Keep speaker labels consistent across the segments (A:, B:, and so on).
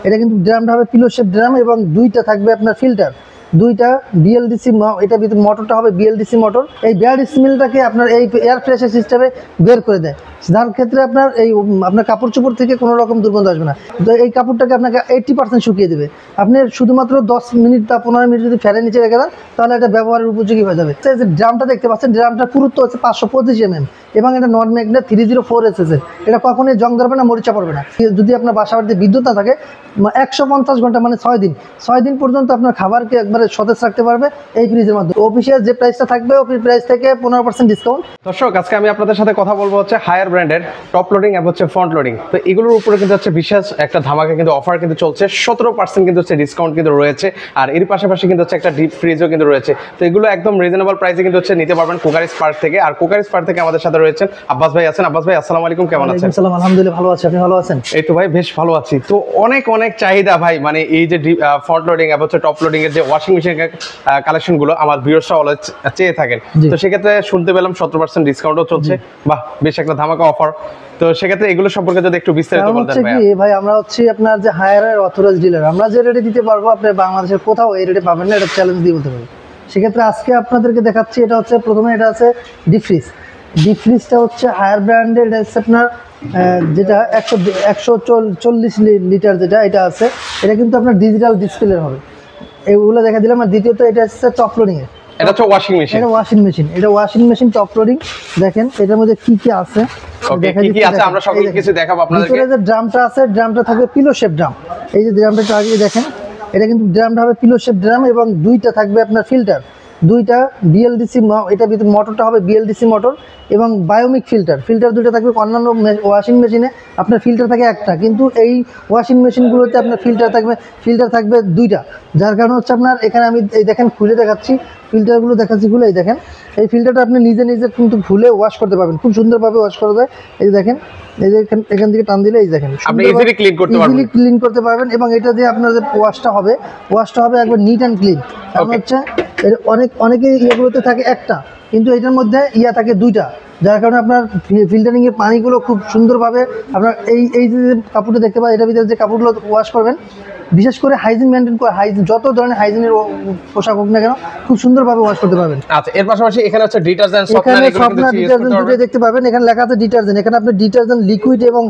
A: এটা কিন্তু ড্রামটা হবে পিলো শেপ ড্রাম এবং দুইটা থাকবে আপনার ফিল্টার, দুইটা বিএলডিসি, এটা ভিতরে মোটরটা হবে বিএলডিসি মোটর। এই ব্যাড স্মেলটাকে আপনার এই এয়ার ফ্রেশার সিস্টেমে বের করে দেয়, যার ক্ষেত্রে আপনার আপনার কাপড় চোপড় থেকে কোনো রকম দুর্গন্ধ আসবে না। তো এই কাপড়টাকে আপনাকে 80% শুকিয়ে দেবে। আপনি শুধুমাত্র 10 মিনিট বা 15 মিনিট যদি ফ্যানের নিচে রেখে দেন তাহলে এটা ব্যবহারের উপযোগী হয়ে যাবে। যে ড্রামটা দেখতে পাচ্ছেন, ড্রামটার পুরুত্ব হচ্ছে 525 mm এবং এটা নন ম্যাগনেট 304 SS এর। এটা কখনোই জং ধরবে না, মরিচা পড়বে না। যদি আপনার বাসা বাড়িতে বিদ্যুৎ না থাকে 150 ঘন্টা মানে 6 দিন পর্যন্ত আপনার খাবারকে একবারে সতেজ রাখতে পারবে এই ফ্রিজের মাধ্যমে। অফিসিয়াল যে প্রাইসটা থাকবে অফিস প্রাইস থেকে 15% ডিসকাউন্ট।
B: দর্শক, আজকে আমি আপনাদের সাথে কথা বলবো হচ্ছে হায়ার ব্র্যান্ডের টপ লোডিং এবং হচ্ছে ফ্রন্ট লোডিং। তো এগুলোর উপরে কিন্তু হচ্ছে বিশেষ একটা ধামাকা কিন্তু অফার কিন্তু চলছে, 17% কিন্তু হচ্ছে ডিসকাউন্ট কিন্তু রয়েছে। আর এর পাশাপাশি কিন্তু হচ্ছে একটা ডিপ ফ্রিজও কিন্তু রয়েছে। তো এগুলো একদম রিজনেবল প্রাইসে কিন্তু হচ্ছে নিতে পারবেন কুকারিজ পার্ক থেকে। আর কুকারিজ পার্ক থেকে আমাদের সাথে রয়েছেন আব্বাস ভাই আছেন। আব্বাস ভাই আসসালামু আলাইকুম, কেমন আছেন?
A: আসসালাম, আলহামদুলিল্লাহ ভালো আছি, আপনি ভালো আছেন?
B: এই তো ভাই বেশ ভালো আছি। তো অনেক চাহিদা ভাই, মানে এই যে ফ্রন্ট লোডিং এবং হচ্ছে টপ লোডিং এর যে ওয়াশিং মেশিন কালেকশন গুলো আমার ভিউয়ার্সরা অলওয়েজ চেয়ে থাকেন। তো সেক্ষেত্রে শুনতে পেলাম 17% ডিসকাউন্টও চলছে। বাহ, বেশ একটা ধামাকা অফার। তো সেক্ষেত্রে এগুলো সম্পর্কে যদি একটু বিস্তারিত বলতেন
A: ভাই। আমরা হচ্ছে আপনার যে হায়ার অথরাইজড ডিলার, আমরা যে রেটে দিতে পারবো আপনি বাংলাদেশের কোথাও এই রেটে পাবেন না, এটা চ্যালেঞ্জ দিয়ে বলতে পারি। সেক্ষেত্রে আজকে আপনাদেরকে দেখাচ্ছি, এটা হচ্ছে প্রথমে এটা আছে ডিপ ফ্রিজ। ডিপ ফ্রিজটা হচ্ছে হায়ার ব্র্যান্ডের, এটা হচ্ছে আপনার যেটা 140 লিটার যেটা এটা আছে, এটা কিন্তু আপনার ডিজিটাল ডিসপ্লে হবে। এগুলো দেখা দিলাম। আর দ্বিতীয়ত এটা হচ্ছে টপ লোডিং এর,
B: এটা হচ্ছে ওয়াশিং মেশিন।
A: এটা ওয়াশিং মেশিন, এটা ওয়াশিং মেশিন টপ লোডিং। দেখেন এটার মধ্যে কি কি আছে,
B: কি আছে আমরা সকল কিছু দেখাবো আপনাদেরকে।
A: ভিতরে যে ড্রামটা আছে, ড্রামটা থাকবে পিলো শেপ ড্রাম। এই যে ড্রামটা আগে দেখেন, এটা কিন্তু ড্রামটা হবে পিলো শেপ ড্রাম এবং দুইটা থাকবে আপনার ফিল্টার, দুইটা বিএলডিসি, এটা ভিতরে মোটরটা হবে বিএলডিসি মোটর এবং বায়োমিক ফিল্টার দুইটা থাকবে। অন্যান্য ওয়াশিং মেশিনে আপনার ফিল্টার থাকে একটা, কিন্তু এই ওয়াশিং মেশিনগুলোতে আপনার ফিল্টার থাকবে দুইটা। যার কারণে হচ্ছে আপনার এখানে আমি এই দেখেন খুলে দেখাচ্ছি, ফিল্টারগুলো দেখাচ্ছি খুলে। এই দেখেন এই ফিল্টারটা আপনি নিজে কিন্তু খুলে ওয়াশ করতে পারবেন, খুব সুন্দরভাবে ওয়াশ করা যায়। এই দেখেন, এই যে এখান থেকে টান দিলে এই দেখেন
B: আপনি ইজিলি
A: ক্লিন করতে পারবেন। এবং এটা দিয়ে আপনার যে ওয়াশটা হবে একবার নিট অ্যান্ড ক্লিন। কারণ হচ্ছে অনেকে ইয়েগুলোতে থাকে একটা, কিন্তু এটার মধ্যে থাকে দুইটা, যার কারণে আপনার ফিল্টারিংয়ের পানিগুলো খুব সুন্দরভাবে আপনার এই যে কাপড়টা দেখতে পাবেন, এটার ভিতরে যে কাপড়গুলো ওয়াশ করবেন, বিশেষ করে হাইজিন মেনটেন করে, যত ধরনের হাইজিনের পোশাক হোক না কেন খুব সুন্দরভাবে ওয়াশ করতে পারবেন।
B: আচ্ছা, এর পাশাপাশি এখানে হচ্ছে ডিটারজেন্ট,
A: ডিটারজেন্ট দুটোই দেখতে পাবেন। এখানে লেখা আছে ডিটারজেন্ট, এখানে আপনি ডিটারজেন্ট লিকুইড এবং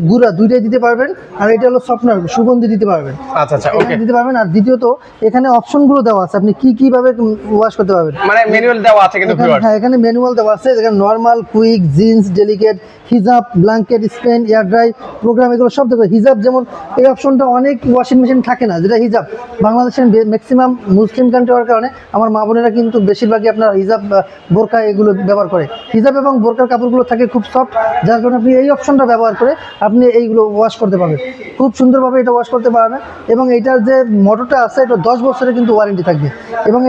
A: গুঁড়া দুইটাই দিতে পারবেন। আর এটা হলো সফটনার, সুগন্ধি দিতে পারবেন।
B: আচ্ছা, ওকে,
A: দিতে পারবেন। আর দ্বিতীয়ত এখানে অপশনগুলো দেওয়া আছে, আপনি কিভাবে ওয়াশ করতে পারবেন,
B: মানে ম্যানুয়াল দেওয়া আছে কিন্তু ভিউয়ার্স।
A: হ্যাঁ, এখানে ম্যানুয়াল দেওয়া আছে। এখানে নরমাল, কুইক, জিন্স, ডেলিকেট, হিজাব, blanket, spin, air dry, program, এগুলো সব দেখবে। হিজাব যেমন এই অপশনটা অনেক ওয়াশিং মেশিন থাকে না, যেটা হিজাব। বাংলাদেশের ম্যাক্সিমাম মুসলিম কান্ট্রি হওয়ার কারণে আমার মা বোনেরা কিন্তু বেশিরভাগই আপনার হিজাব, বোরকা এগুলো ব্যবহার করে। হিজাব এবং বোরকার কাপড়গুলো থাকে খুব সফট, যার কারণে আপনি এই অপশনটা ব্যবহার করে আপনি এইগুলো ওয়াশ করতে পারবেন, খুব সুন্দরভাবে এটা ওয়াশ করতে পারবেন। এবং এটার যে মোটরটা আছে এটা 10 বছরের কিন্তু ওয়ারেন্টি থাকবে। এবং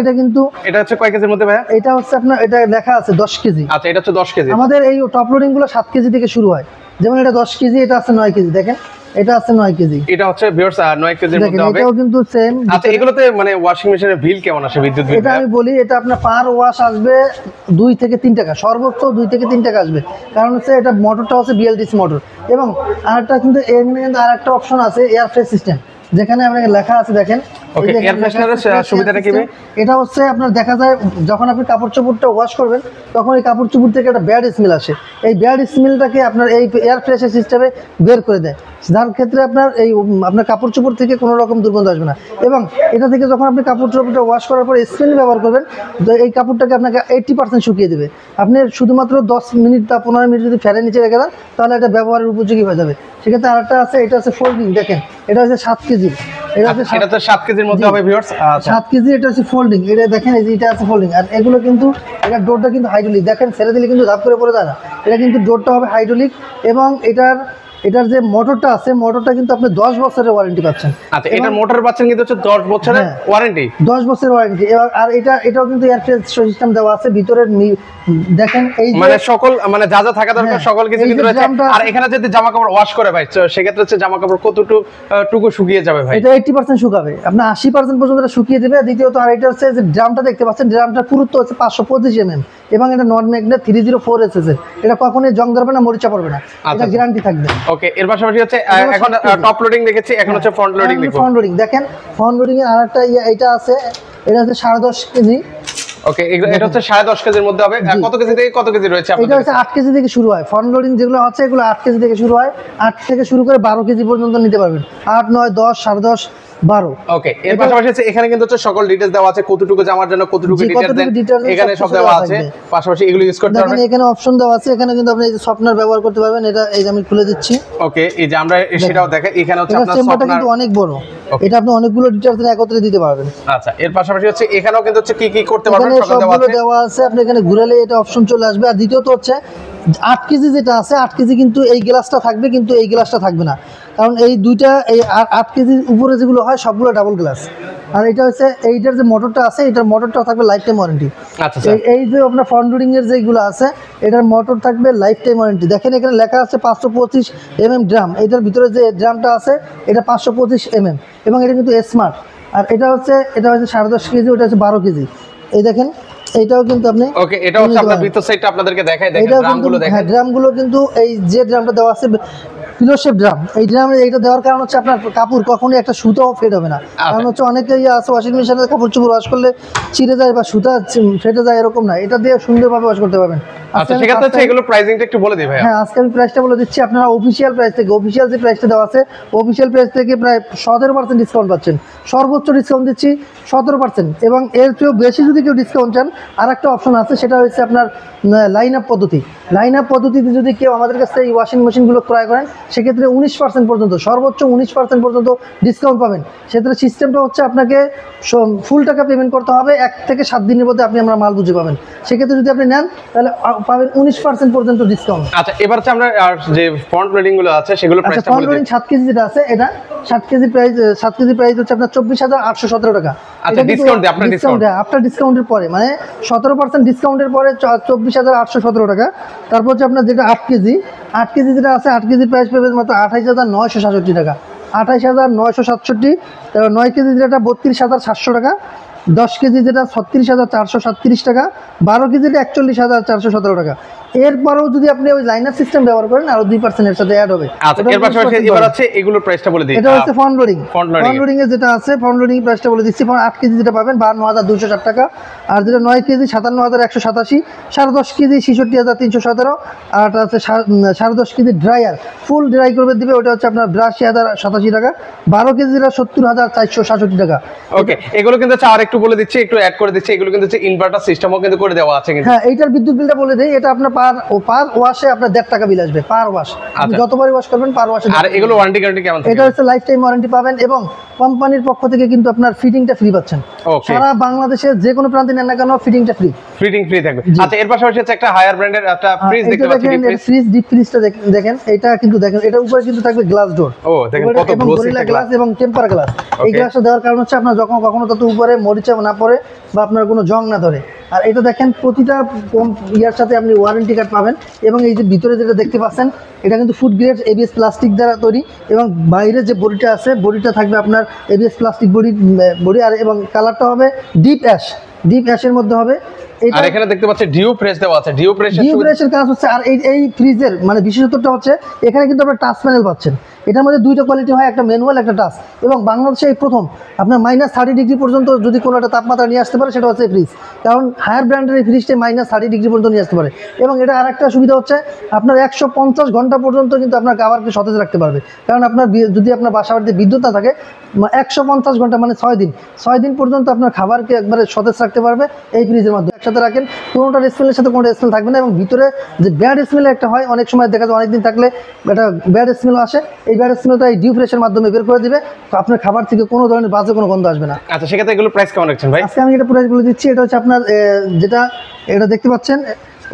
A: এটা
B: হচ্ছে কয় কেজির মধ্যে ভাইয়া?
A: এটা হচ্ছে আপনার, এটা লেখা আছে 10 কেজি।
B: আচ্ছা, এটা হচ্ছে 10 কেজি।
A: আমাদের এই টপ লোডিং গুলো 7 কেজি থেকে শুরু হয়। যেমন এটা 10 কেজি, এটা আছে 9 কেজি। দেখেন এটা আছে 9 কেজি,
B: এটা হচ্ছে ভিউয়ার্স 9 কেজির মধ্যে হবে।
A: এটাও কিন্তু সেম।
B: আচ্ছা, এগুলোতে মানে ওয়াশিং মেশিনের বিল কেমন আসে, বিদ্যুৎ বিল?
A: এটা আমি বলি, এটা আপনার পার ওয়াশ আসবে 2 থেকে 3 টাকা, সর্বোচ্চ 2 থেকে 3 টাকা আসবে। কারণ হচ্ছে এটা মোটরটা হচ্ছে বিএলডিসি মোটর। এবং আরেকটা কিন্তু এখানে কিন্তু আরেকটা অপশন আছে, এয়ার ফ্রেশ সিস্টেম, যেখানে আপনাকে লেখা আছে দেখেন।
B: ওকে, এয়ার ফ্রেশনারের সুবিধাটা কি?
A: এটা হচ্ছে আপনার দেখা যায় যখন আপনি কাপড় চোপড়টা ওয়াশ করবেন তখন এই কাপড় চোপড় থেকে একটা ব্যাড স্মেল আসে। এই ব্যাড স্মেলটাকে আপনার এই এয়ার ফ্রেশার সিস্টেমে বের করে দেয়, যার ক্ষেত্রে আপনার কাপড় চোপড় থেকে কোনো রকম দুর্গন্ধ আসবে না। এবং এটা থেকে যখন আপনি কাপড় চোপড়টা ওয়াশ করার পর স্প্রে ব্যবহার করবেন, এই কাপড়টাকে আপনাকে 80% শুকিয়ে দেবে। আপনি শুধুমাত্র 10 মিনিট বা 15 মিনিট যদি ফ্যানের নিচে রেখে দেন তাহলে এটা ব্যবহারের উপযোগী হয়ে যাবে। সেক্ষেত্রে আরেকটা আছে, এটা হচ্ছে ফোল্ডিং। দেখেন এটা হচ্ছে 7 কেজি, এটা হচ্ছে
B: 7 কেজির মধ্যে হবে ভিউয়ার্স।
A: 7 কেজি, এটা হচ্ছে ফোল্ডিং। এটা দেখেন এই যে এটা আছে ফোল্ডিং। আর এগুলো কিন্তু এটা ডোরটা কিন্তু হাইড্রোলিক, দেখেন ছেড়ে দিলে কিন্তু ধাপ করে পড়ে যায় না। এটা কিন্তু ডোরটা হবে হাইড্রোলিক এবং এটার যে মোটরটা আছে, মোটরটা কিন্তু আপনি 10 বছরের ওয়ারেন্টি পাচ্ছেন।
B: আচ্ছা, এটার মোটর পাচ্ছেন কিন্তু হচ্ছে 10 বছরের ওয়ারেন্টি,
A: 10 বছরের ওয়ারেন্টি। আর এটাও কিন্তু এয়ার ফ্রেশ সিস্টেম দেওয়া আছে ভিতরের। দেখেন এই
B: মানে সকল মানে যা থাকা দরকার সকল কিছু কিন্তু রয়েছে। আর এখানে যদি জামা কাপড় ওয়াশ করে ভাই, সেক্ষেত্রে হচ্ছে জামা কাপড় কতটুকু শুকিয়ে যাবে ভাই?
A: এটা 80% শুকাবে, আপনার 80% পর্যন্ত এটা শুকিয়ে দেবে। দ্বিতীয়ত আর এটা হচ্ছে যে ড্রামটা দেখতে পাচ্ছেন, ড্রামটার পুরুত্ব হচ্ছে 525 mm এবং এটা নন ম্যাগনেট 304 এসএস, এটা কখনোই জং ধরবে না, মরিচা পড়বে না, এটা গ্যারান্টি থাকবে।
B: ওকে, এর পাশাপাশি হচ্ছে এখন টপ লোডিং দেখেছি, এখন হচ্ছে ফ্রন্ট লোডিং দেখব।
A: ফ্রন্ট লোডিং দেখেন, ফ্রন্ট লোডিং এর আরেকটা এটা আছে, এটা হচ্ছে 10.5 কেজি।
B: ওকে, এটা হচ্ছে 10.5 কেজির মধ্যে হবে। কত কেজি থেকে কত কেজি রয়েছে আপনাদের?
A: এটা হচ্ছে 8 কেজি থেকে শুরু হয়, ফ্রন্ট লোডিং যেগুলো আছে এগুলো 8 কেজি থেকে শুরু হয়, 8 থেকে শুরু করে 12 কেজি পর্যন্ত নিতে পারবেন, 8, 9, 10, 10.5, 12।
B: ওকে, এর পাশাপাশি হচ্ছে এখানে কিন্তু হচ্ছে সকল ডিটেইলস দেওয়া আছে, কতটুকু জামার জন্য কতটুকু ডিটেইলস এখানে সব দেওয়া আছে। পাশাপাশি এগুলো ইউজ করতে পারবেন।
A: দেখেন এখানে অপশন দেওয়া আছে, এখানে কিন্তু আপনি এই যে সফটওয়্যার ব্যবহার করতে পারবেন। এটা এই যে আমি খুলে দিচ্ছি।
B: ওকে, এই যে আমরা সেটাও দেখেন, এখানে হচ্ছে আপনার
A: চেম্বারটা কিন্তু অনেক বড়, এটা আপনি অনেকগুলো ডিটেইলস একত্রে দিতে পারবেন।
B: আচ্ছা, এর পাশাপাশি হচ্ছে এখানেও কিন্তু হচ্ছে কি কি করতে পারবেন
A: সবগুলো দেওয়া আছে। আপনি এখানে ঘুরালে এটা অপশন চলে আসবে। আর দ্বিতীয়ত হচ্ছে 8 কেজি যেটা আছে, 8 কেজি কিন্তু এই গ্লাসটা থাকবে, কিন্তু এই গ্লাসটা থাকবে না, কারণ এই দুইটা এই 8 কেজির উপরে যেগুলো হয় সবগুলো ডাবল গ্লাস। আর এটা হচ্ছে এইটার যে মোটরটা আছে, এটার মোটরটা থাকবে লাইফ টাইম ওয়ারেন্টি।
B: আচ্ছা,
A: এই যে আপনার ফ্রন্ট লোডিং এর যেগুলো আছে, এটার মোটর থাকবে লাইফ টাইম ওয়ারেন্টি। দেখেন এখানে লেখা আছে 525 ড্রাম, এটার ভিতরে যে ড্রামটা আছে এটা 525 এবং এটা কিন্তু স্মার্ট। আর এটা হচ্ছে 10.5 কেজি, ওটা হচ্ছে 12 কেজি। এই দেখেন এইটাও কিন্তু আপনি,
B: ওকে, এটা হচ্ছে আপনার ভিতর সাইডটা আপনাদেরকে দেখাই, দেখেন ড্রামগুলো দেখেন।
A: হ্যাঁ, ড্রামগুলো কিন্তু এই যে ড্রামটা দেওয়া আছে পিলো শেপ ড্রাম, এই ড্রামে এইটা দেওয়ার কারণ হচ্ছে আপনার কাপড় কখনোই একটা সুতাও ফেড হবে না। কারণ হচ্ছে অনেকেই আছে ওয়াশিং মেশিনে কাপড় চোপড় ওয়াশ করলে ছিঁড়ে যায় বা সুতা ফেটে যায়, এরকম না, এটা দিয়ে সুন্দরভাবে ওয়াশ করতে পারবেন।
B: আচ্ছা, সেক্ষেত্রে হচ্ছে এগুলো প্রাইসিংটা একটু বলে দিই ভাই।
A: হ্যাঁ, আজকে আমি প্রাইসটা বলে দিচ্ছি। আপনারা অফিসিয়াল প্রাইস থেকে, অফিসিয়াল যে প্রাইসটা দেওয়া আছে, অফিসিয়াল প্রাইস থেকে প্রায় 17% ডিসকাউন্ট পাচ্ছেন। সর্বোচ্চ ডিসকাউন্ট দিচ্ছি 17%, এবং এর চেয়েও বেশি যদি কেউ ডিসকাউন্ট চান আর একটা অপশন আছে, সেটা হচ্ছে আপনার লাইন আপ পদ্ধতি। লাইন আপ পদ্ধতিতে যদি কেউ আমাদের কাছ থেকে এই ওয়াশিং মেশিনগুলো ক্রয় করেন, সেক্ষেত্রে 19% পর্যন্ত, সর্বোচ্চ 19% পর্যন্ত ডিসকাউন্ট পাবেন। সেক্ষেত্রে সিস্টেমটা হচ্ছে আপনাকে ফুল টাকা পেমেন্ট করতে হবে, 1 থেকে 7 দিনের মধ্যে আপনি আমরা মাল বুঝে পাবেন। সেক্ষেত্রে যদি আপনি নেন তাহলে পাবেন 19% পর্যন্ত ডিসকাউন্ট।
B: আচ্ছা, এবার হচ্ছে আমরা যে ফ্রন্ট লোডিং গুলো আছে সেগুলো প্রাইসটা বলে দিই।
A: ফ্রন্ট লোডিং 7 কেজি যেটা আছে, এটা 7 কেজি প্রাইস হচ্ছে আপনার 24,817 টাকা।
B: আচ্ছা, ডিসকাউন্ট দেয় আপনার, ডিসকাউন্ট
A: আপনার ডিসকাউন্টের পরে, মানে 17% ডিসকাউন্টের পরে 24,817 টাকা। তারপর হচ্ছে আপনার যেটা 8 কেজি যেটা আছে, 8 কেজির প্রাইস পাবেন মাত্র 28,967 টাকা। 28,967। 9 কেজি যেটা 32,700 টাকা। 10 কেজি যেটা 36,437 টাকা। 12 কেজি যেটা 41,417 টাকা। এরপরেও যদি আপনি ওই লাইনার সিস্টেম ব্যবহার করেন, আরো 2% এর সাথে অ্যাড হবে।
B: আচ্ছা, এর পাশাপাশি এবার আছে এগুলোর প্রাইসটা বলে দিই।
A: এটা হচ্ছে ফ্রন্ট লোডিং।
B: ফ্রন্ট
A: লোডিং এর যেটা আছে, ফ্রন্ট লোডিং প্রাইসটা বলে দিচ্ছি। 8 কেজি যেটা পাবেন 52,260 টাকা। আর যেটা 9 কেজি 57,187। 10.5 কেজি 66,317। আর আছে 10.5 কেজি ড্রায়ার, ফুল ড্রাই করবে দিবে, ওটা হচ্ছে আপনার 82,087 টাকা। 12 কেজি যেটা 70,467 টাকা।
B: ওকে, এগুলো কিন্তু আর একটু বলে দিচ্ছি, একটু অ্যাড করে দিচ্ছি। এগুলো কিন্তু ইনভার্টার সিস্টেমও কিন্তু করে দেওয়া আছে কিন্তু।
A: হ্যাঁ, এইটার বিদ্যুৎ বিলটা বলে দেই। এটা আপনার পার ওয়াশে আপনার 1.5 টাকা বিল আসবে, পার ওয়াশ। আপনি যতবারই ওয়াশ করবেন পার ওয়াশে।
B: আর এগুলো ওয়ারেন্টি গ্যারান্টি কেমন থাকে?
A: এটা হচ্ছে লাইফ টাইম ওয়ারেন্টি পাবেন, এবং কোম্পানির পক্ষ থেকে কিন্তু আপনার ফিটিংটা ফ্রি পাচ্ছেন। সারা বাংলাদেশে যে কোনো প্রান্তে নেন না কেন, ফিটিংটা ফ্রি,
B: ফিটিং ফ্রি থাকবে। আচ্ছা, এর পাশাপাশি হচ্ছে একটা হায়ার ব্র্যান্ডের একটা ফ্রিজ দেখতে পাচ্ছি,
A: ফ্রিজ ডিপ ফ্রিজটা দেখেন। এটা কিন্তু দেখেন, এটা উপরে কিন্তু থাকবে গ্লাস ডোর।
B: ও, দেখেন কত গ্লোসি একটা
A: গ্লাস এবং টেম্পার গ্লাস। এই গ্লাসটা দেওয়ার কারণ হচ্ছে আপনার যখন কখনো তত উপরে মরিচা না পড়ে বা আপনার কোনো জং না ধরে। আর এটা দেখেন প্রতিটা ইয়ার সাথে আপনি ওয়ারেন্টি কার্ড পাবেন। এবং এই যে ভিতরে যেটা দেখতে পাচ্ছেন, এটা কিন্তু ফুড গ্রেড ABS প্লাস্টিক দ্বারা তৈরি, এবং বাইরে যে বডিটা আছে, বডিটা থাকবে আপনার ABS প্লাস্টিক বডি। আর এবং কালারটা হবে ডিপ অ্যাশের মধ্যে হবে।
B: আর এখানে দেখতে পাচ্ছি ডিউ প্রেস দেওয়া আছে, ডিউ প্রেসের
A: কাজ হচ্ছে। আর এই ফ্রিজের মানে বিশেষত্বটা হচ্ছে, এখানে কিন্তু আপনারা টাচ প্যানেল পাচ্ছেন। এটার মধ্যে দুইটা কোয়ালিটি হয়, একটা ম্যানুয়াল, একটা টাচ। এবং বাংলাদেশে এই প্রথম আপনার -30 ডিগ্রি পর্যন্ত যদি কোনো একটা তাপমাত্রা নিয়ে আসতে পারে, সেটা হচ্ছে ফ্রিজ। কারণ হায়ার ব্র্যান্ডের এই ফ্রিজটা -30 ডিগ্রি পর্যন্ত নিয়ে আসতে পারে। এবং এটা আর একটা সুবিধা হচ্ছে, আপনার 150 ঘন্টা পর্যন্ত কিন্তু আপনার খাবারকে সতেজ রাখতে পারবে। কারণ আপনার যদি আপনার বাসা বাড়িতে বিদ্যুৎ না থাকে, 150 ঘন্টা মানে 6 দিন পর্যন্ত আপনার খাবারকে একবারে সতেজ রাখতে পারবে এই ফ্রিজের মাধ্যমে। একসাথে রাখেন, কোনোটার স্মেলের সাথে কোনোটা স্মেল থাকবে না। এবং ভিতরে যে ব্যাড স্মেল একটা হয়, অনেক সময় দেখা যায় অনেকদিন থাকলে একটা ব্যাড স্মেল আসে, এই ব্যাড স্মেলটা এই ডিউ প্রেসের মাধ্যমে বের করে দিবে। তো আপনার খাবার থেকে কোনো ধরনের বাজে কোনো গন্ধ আসবে না।
B: আচ্ছা, সেক্ষেত্রে এগুলো প্রাইস কেমন রাখছেন ভাই?
A: আজকে আমি এটা প্রাইস বলে দিচ্ছি। এটা হচ্ছে আপনার যেটা এটা দেখতে পাচ্ছেন,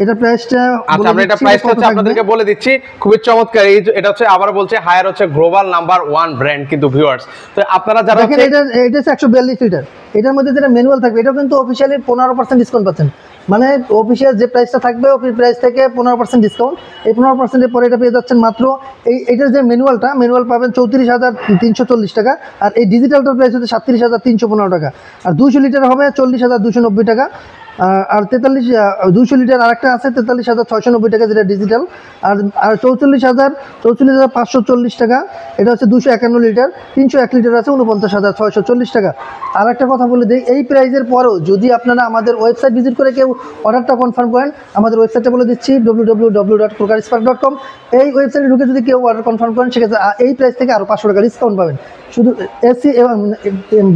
A: এটা প্রাইসটা
B: আচ্ছা, আমরা এটা প্রাইসটা হচ্ছে আপনাদেরকে বলে দিচ্ছি। খুবই চমৎকার। এটা হচ্ছে আবার বলছে, হায়ার হচ্ছে গ্লোবাল নাম্বার 1 ব্র্যান্ড কিন্তু ভিউয়ার্স। তো আপনারা যারা
A: দেখেন, এটা হচ্ছে 142 লিটার। এটার মধ্যে যেটা ম্যানুয়াল থাকবে, এটাও কিন্তু অফিশিয়ালি 15% ডিসকাউন্ট পাচ্ছেন। মানে অফিসিয়াল যে প্রাইসটা থাকবে, অফিস প্রাইস থেকে 15% ডিসকাউন্ট। এই 15% এর পরে এটা পেয়ে যাচ্ছেন মাত্র এইটার যে ম্যানুয়াল পাবেন 34,340 টাকা। আর এই ডিজিটালটার প্রাইস হচ্ছে 37,315 টাকা। আর 200 লিটার হবে 40,290 টাকা। আর 200 লিটার আরেকটা আছে 43,690 টাকা, যেটা ডিজিটাল। আর 44,540 টাকা, এটা হচ্ছে 251 লিটার। 301 লিটার আছে 49,640 টাকা। আর একটা কথা বলে দিই, এই প্রাইজের পরেও যদি আপনারা আমাদের ওয়েবসাইট ভিজিট করে কেউ অর্ডারটা কনফার্ম করেন, আমাদের ওয়েবসাইটটা বলে দিচ্ছি www.kurkarispark.com। এই ওয়েবসাইটে ঢুকে যদি কেউ অর্ডার কনফার্ম করেন, সেক্ষেত্রে এই প্রাইস থেকে আরও 500 টাকা ডিসকাউন্ট পাবেন। শুধু এসি এবং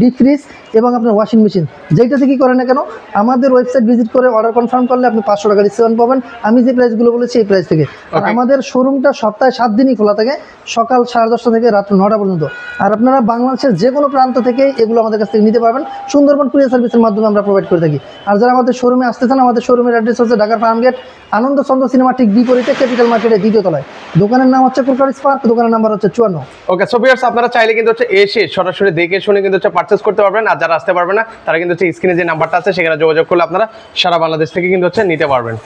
A: ডিপ ফ্রিজ এবং আপনার ওয়াশিং মেশিন যেইটা থেকে করেন না কেন, আমাদের ওয়েবসাইট ভিজিট করে অর্ডার কনফার্ম করলে আপনি 500 টাকা ডিসকাউন্ট পাবেন আমি যে প্রাইসগুলো বলেছি এই প্রাইস থেকে। আর আমাদের শোরুমটা সপ্তাহে 7 দিনই খোলা থাকে, সকাল 10:30 থেকে রাত 9টা পর্যন্ত। আর আপনারা বাংলাদেশের যে কোনো প্রান্ত থেকে এগুলো আমাদের কাছ থেকে নিতে পারবেন। সুন্দরবন কুরিয়ার সার্ভিসের মাধ্যমে আমরা প্রোভাইড করে থাকি। আর যারা আমাদের শোরুমে আসতে চান, আমাদের শোরুমের অ্যাড্রেস হচ্ছে ঢাকার ফার্মগেট আনন্দ চন্দ্র সিনেমা ঠিক বিপরীতে ক্যাপিটাল মার্কেটের 2য় তলায়। দোকানের নাম হচ্ছে কুরকার স্পার্ক, দোকানের নাম্বার হচ্ছে 54।
B: ওকে, সো ভিউয়ার্স, আপনারা চাইলে কিন্তু হচ্ছে এসে সরাসরি দেখে শুনে কিন্তু হচ্ছে পারচেজ করতে পারবেন। আর যারা আসতে পারবে না, তারা কিন্তু হচ্ছে স্ক্রিনে যে নাম্বারটা আছে সেখানে যোগাযোগ করলে আপনারা সারা বাংলাদেশ থেকে কিন্তু হচ্ছে নিতে পারবেন।